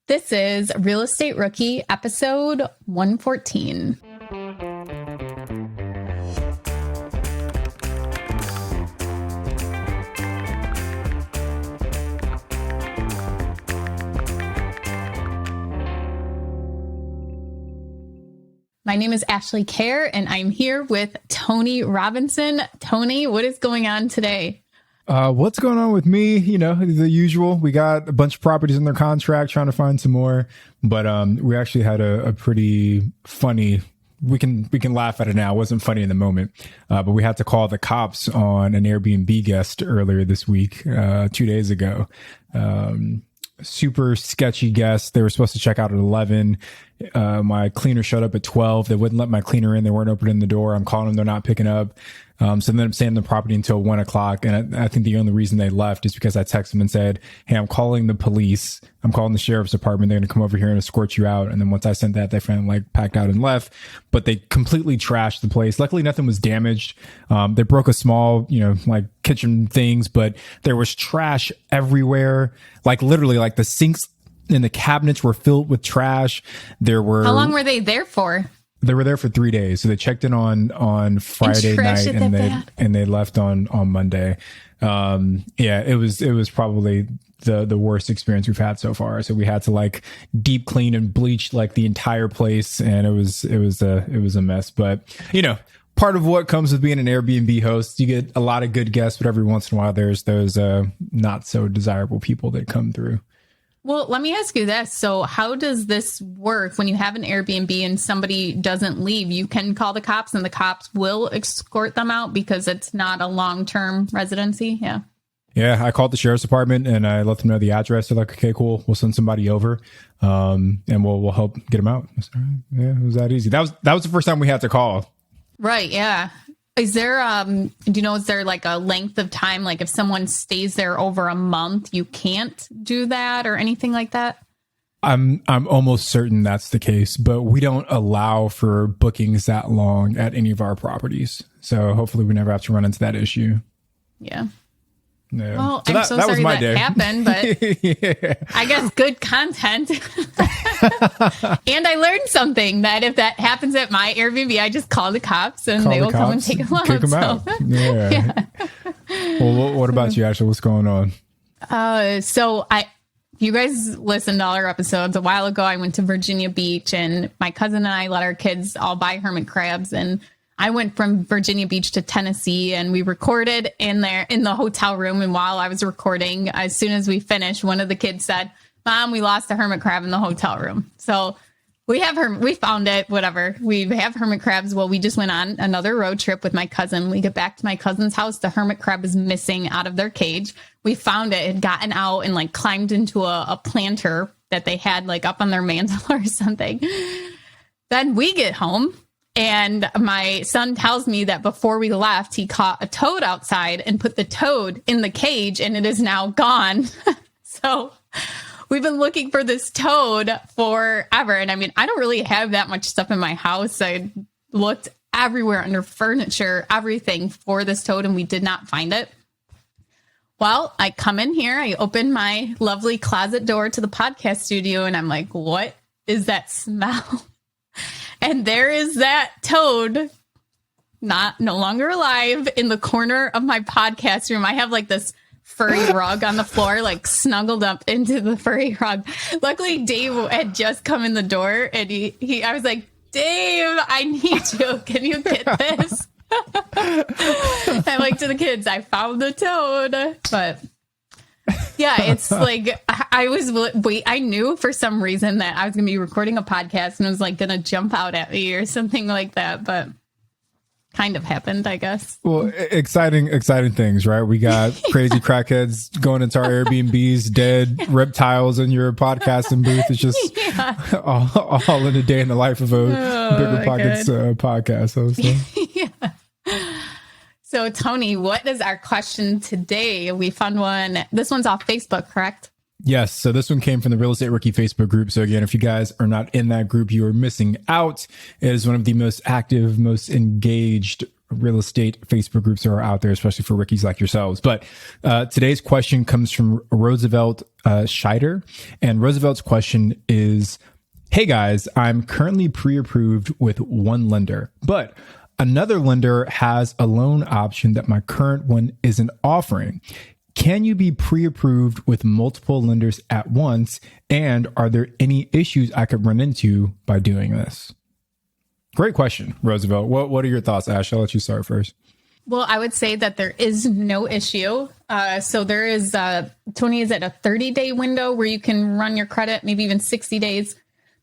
This is Real Estate Rookie, episode 114. My name is Ashley Kerr, and I'm here with Tony Robinson. Tony, what is going on today? What's going on with me? You know, the usual. We got a bunch of properties in their contract, trying to find some more. But we actually had a pretty funny. We can laugh at it now. It wasn't funny in the moment, but we had to call the cops on an Airbnb guest earlier this week, 2 days ago. Super sketchy guest. They were supposed to check out at 11. My cleaner showed up at 12. They wouldn't let my cleaner in. They weren't opening the door. I'm calling them. They're not picking up. So then I'm staying in the property until 1 o'clock. And I think the only reason they left is because I texted them and said, hey, I'm calling the police. I'm calling the sheriff's department. They're going to come over here and escort you out. And then once I sent that, they finally packed out and left, but they completely trashed the place. Luckily, nothing was damaged. They broke a small, kitchen things, but there was trash everywhere. Literally, the sinks and the cabinets were filled with trash. How long were they there for? They were there for 3 days. So they checked in on Friday night and they left on Monday. It was probably the worst experience we've had so far. So we had to deep clean and bleach the entire place, and it was a mess. But part of what comes with being an Airbnb host, you get a lot of good guests, but every once in a while there's those not so desirable people that come through. Well, let me ask you this. So how does this work when you have an Airbnb and somebody doesn't leave? You can call the cops and the cops will escort them out because it's not a long-term residency. Yeah. Yeah. I called the sheriff's department and I let them know the address. They're like, okay, cool. We'll send somebody over and we'll help get them out. Said, yeah, it was that easy. That was the first time we had to call. Right. Yeah. Is there, is there a length of time? If someone stays there over a month, you can't do that or anything like that? I'm almost certain that's the case, but we don't allow for bookings that long at any of our properties. So hopefully we never have to run into that issue. Yeah. Yeah. Well, so I'm so sorry that happened, but yeah. I guess good content. And I learned something that if that happens at my Airbnb, I just call the cops and they will come and take them out. Kick them out. Yeah. Well, what about you, Ashley? What's going on? You guys listened to all our episodes. A while ago, I went to Virginia Beach and my cousin and I let our kids all buy hermit crabs, and I went from Virginia Beach to Tennessee and we recorded in the hotel room. And while I was recording, as soon as we finished, one of the kids said, Mom, we lost a hermit crab in the hotel room. So we found it, whatever. We have hermit crabs. Well, we just went on another road trip with my cousin. We get back to my cousin's house. The hermit crab is missing out of their cage. We found it had gotten out and climbed into a planter that they had up on their mantle or something. Then we get home. And my son tells me that before we left, he caught a toad outside and put the toad in the cage, and it is now gone. So we've been looking for this toad forever. And I don't really have that much stuff in my house. I looked everywhere under furniture, everything for this toad, and we did not find it. Well, I come in here, I open my lovely closet door to the podcast studio, and I'm like, what is that smell? And there is that toad, no longer alive, in the corner of my podcast room. I have this furry rug on the floor, snuggled up into the furry rug. Luckily, Dave had just come in the door, and I was like, Dave, I need you. Can you get this? I'm to the kids, I found the toad. But yeah, it's I knew for some reason that I was going to be recording a podcast and it was going to jump out at me or something like that, but kind of happened, I guess. Well, exciting things, right? We got crazy crackheads going into our Airbnbs, dead reptiles in your podcasting booth. It's just all in a day in the life of a Bigger Pockets podcast host. Yeah. So, Tony, what is our question today? We found one. This one's off Facebook, correct? Yes. So this one came from the Real Estate Rookie Facebook group. So again, if you guys are not in that group, you are missing out. It is one of the most active, most engaged real estate Facebook groups that are out there, especially for rookies like yourselves. But today's question comes from Roosevelt Scheider. And Roosevelt's question is, hey guys, I'm currently pre-approved with one lender, but another lender has a loan option that my current one isn't offering. Can you be pre-approved with multiple lenders at once? And are there any issues I could run into by doing this? Great question, Roosevelt. What are your thoughts, Ash? I'll let you start first. Well, I would say that there is no issue. So there is, Tony, is it a 30-day window where you can run your credit, maybe even 60 days?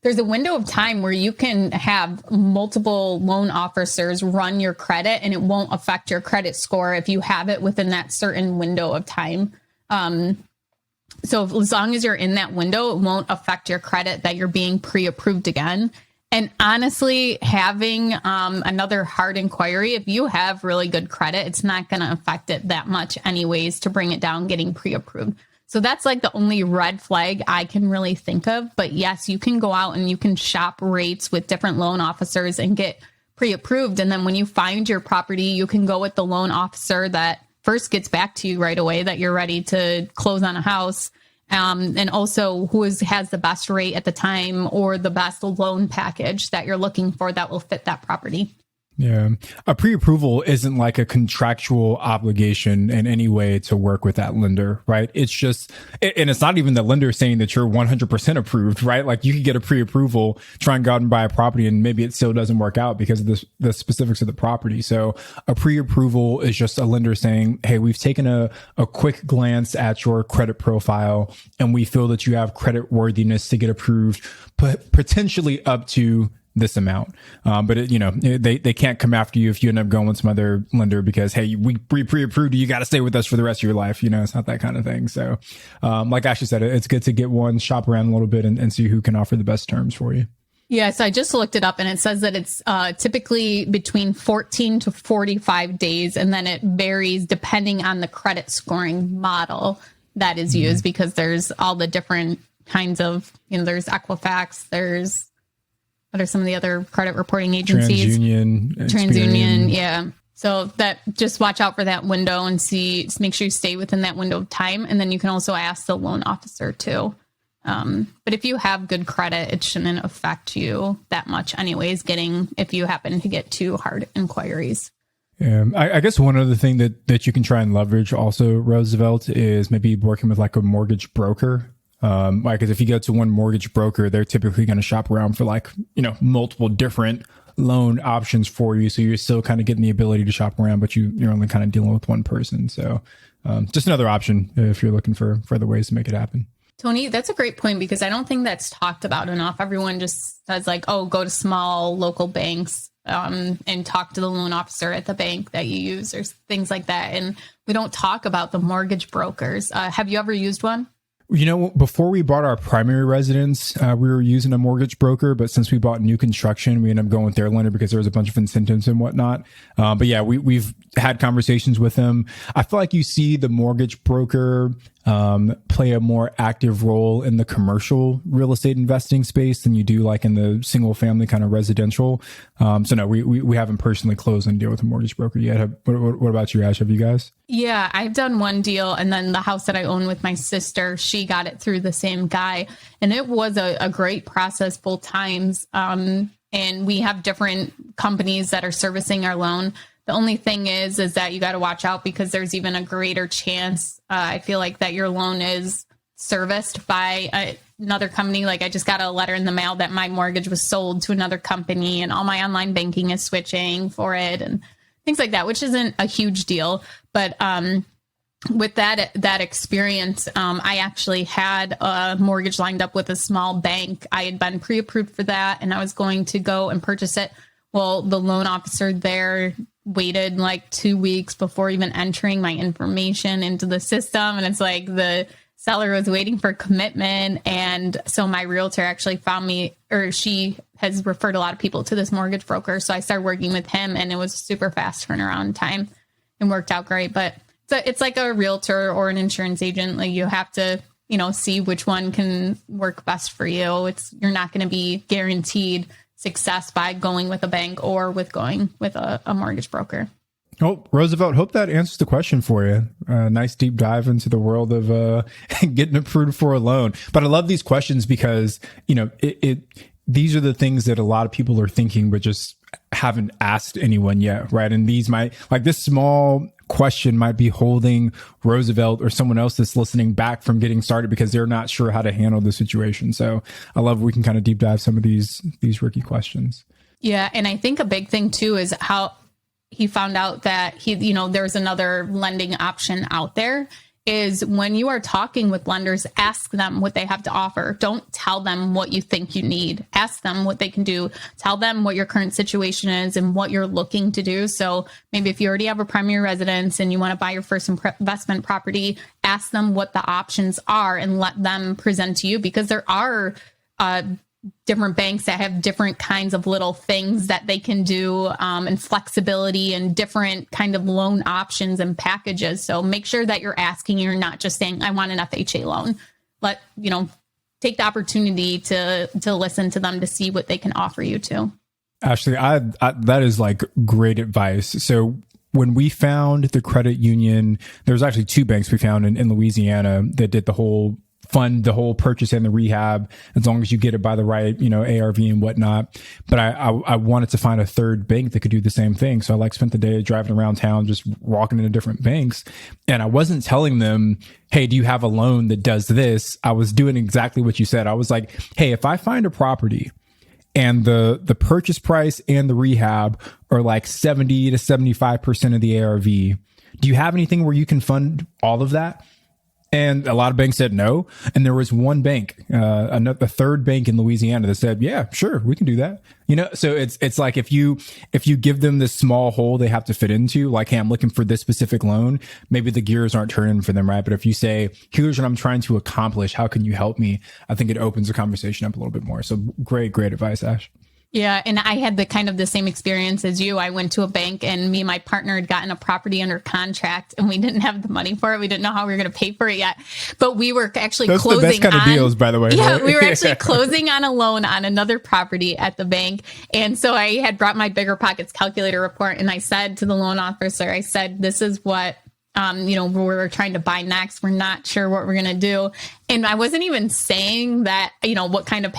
There's a window of time where you can have multiple loan officers run your credit and it won't affect your credit score if you have it within that certain window of time. So as long as you're in that window, it won't affect your credit that you're being pre-approved again. And honestly, having another hard inquiry, if you have really good credit, it's not going to affect it that much anyways to bring it down getting pre-approved. So that's like the only red flag I can really think of. But yes, you can go out and you can shop rates with different loan officers and get pre-approved. And then when you find your property, you can go with the loan officer that first gets back to you right away that you're ready to close on a house. And also who has the best rate at the time or the best loan package that you're looking for that will fit that property. Yeah. A pre-approval isn't like a contractual obligation in any way to work with that lender, right? It's just, and it's not even the lender saying that you're 100% approved, right? Like you could get a pre-approval, try and go out and buy a property and maybe it still doesn't work out because of the specifics of the property. So a pre-approval is just a lender saying, hey, we've taken a quick glance at your credit profile and we feel that you have credit worthiness to get approved, potentially up to this amount. But they can't come after you if you end up going with some other lender because, hey, we pre-approved you, got to stay with us for the rest of your life. It's not that kind of thing. So, like Ashley said, it's good to get one, shop around a little bit and see who can offer the best terms for you. Yes, I just looked it up and it says that it's typically between 14 to 45 days. And then it varies depending on the credit scoring model that is used because there's all the different kinds of, there's Equifax, there's, what are some of the other credit reporting agencies? TransUnion, yeah. So that just watch out for that window and make sure you stay within that window of time. And then you can also ask the loan officer too. But if you have good credit, it shouldn't affect you that much anyways, if you happen to get too hard inquiries. Yeah, I guess one other thing that you can try and leverage also, Roosevelt, is maybe working with like a mortgage broker. Cause if you go to one mortgage broker, they're typically going to shop around for multiple different loan options for you. So you're still kind of getting the ability to shop around, but you're only kind of dealing with one person. So, just another option if you're looking for further ways to make it happen. Tony, that's a great point because I don't think that's talked about enough. Everyone just says go to small local banks, and talk to the loan officer at the bank that you use or things like that. And we don't talk about the mortgage brokers. Have you ever used one? Before we bought our primary residence, we were using a mortgage broker, but since we bought new construction, we ended up going with their lender because there was a bunch of incentives and whatnot. But yeah, we've had conversations with them. I feel like you see the mortgage broker play a more active role in the commercial real estate investing space than you do like in the single family kind of residential. So no, we haven't personally closed on a deal with a mortgage broker yet. What about you, Ash? Have you guys? Yeah, I've done one deal, and then the house that I own with my sister, she got it through the same guy, and it was a great process both times. And we have different companies that are servicing our loan. The only thing is that you got to watch out because there's even a greater chance, I feel like, that your loan is serviced by another company. Like I just got a letter in the mail that my mortgage was sold to another company and all my online banking is switching for it and things like that, which isn't a huge deal. But with that experience, I actually had a mortgage lined up with a small bank. I had been pre-approved for that and I was going to go and purchase it. Well, the loan officer there waited like 2 weeks before even entering my information into the system. And it's like the seller was waiting for commitment. And so my realtor actually found me, or she has referred a lot of people to this mortgage broker. So I started working with him and it was super fast turnaround time and worked out great. But it's like a realtor or an insurance agent. Like you have to, see which one can work best for you. You're not going to be guaranteed success by going with a bank or with going with a mortgage broker. Oh, Roosevelt, hope that answers the question for you. Nice deep dive into the world of getting approved for a loan. But I love these questions because, these are the things that a lot of people are thinking, but just haven't asked anyone yet, right? And these might, like this small question might be holding Roosevelt or someone else that's listening back from getting started because they're not sure how to handle the situation. So I love we can kind of deep dive some of these rookie questions. Yeah. And I think a big thing too is how he found out that there's another lending option out there is when you are talking with lenders, ask them what they have to offer. Don't tell them what you think you need. Ask them what they can do. Tell them what your current situation is and what you're looking to do. So maybe if you already have a primary residence and you want to buy your first investment property, ask them what the options are and let them present to you, because there are different banks that have different kinds of little things that they can do, and flexibility and different kind of loan options and packages. So make sure that you're asking, you're not just saying, I want an FHA loan. Take the opportunity to listen to them to see what they can offer you too. Ashley, I that is like great advice. So when we found the credit union, there's actually two banks we found in Louisiana that did the whole purchase and the rehab, as long as you get it by the right, ARV and whatnot. But I wanted to find a third bank that could do the same thing. So I spent the day driving around town, just walking into different banks. And I wasn't telling them, hey, do you have a loan that does this? I was doing exactly what you said. I was like, hey, if I find a property and the purchase price and the rehab are like 70 to 75% of the ARV, do you have anything where you can fund all of that? And a lot of banks said no. And there was one bank, a third bank in Louisiana that said, yeah, sure, we can do that. So it's like if you give them this small hole they have to fit into, like, hey, I'm looking for this specific loan, maybe the gears aren't turning for them, right? But if you say, here's what I'm trying to accomplish, how can you help me? I think it opens the conversation up a little bit more. So great advice, Ash. Yeah. And I had the same experience as you. I went to a bank and me and my partner had gotten a property under contract and we didn't have the money for it. We didn't know how we were going to pay for it yet, but we were actually Those closing are the best kind of deals, by the way. Yeah. Right? We were actually closing on a loan on another property at the bank. And so I had brought my Bigger Pockets calculator report and I said to the loan officer, this is what, we're trying to buy next. We're not sure what we're going to do. And I wasn't even saying that, what kind of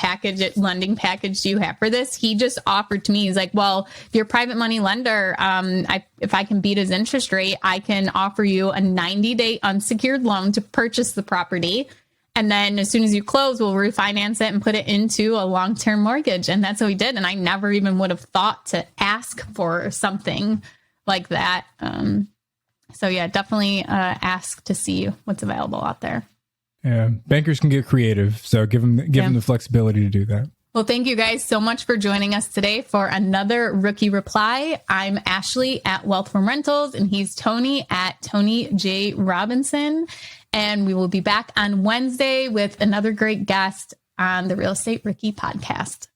lending package do you have for this? He just offered to me, he's like, well, if you're a private money lender, if I can beat his interest rate, I can offer you a 90-day unsecured loan to purchase the property. And then as soon as you close, we'll refinance it and put it into a long-term mortgage. And that's what we did. And I never even would have thought to ask for something like that. So yeah, definitely ask to see what's available out there. Yeah, bankers can get creative, so give them the flexibility to do that. Well, thank you guys so much for joining us today for another Rookie Reply. I'm Ashley at Wealth from Rentals, and he's Tony at Tony J. Robinson. And we will be back on Wednesday with another great guest on the Real Estate Rookie Podcast.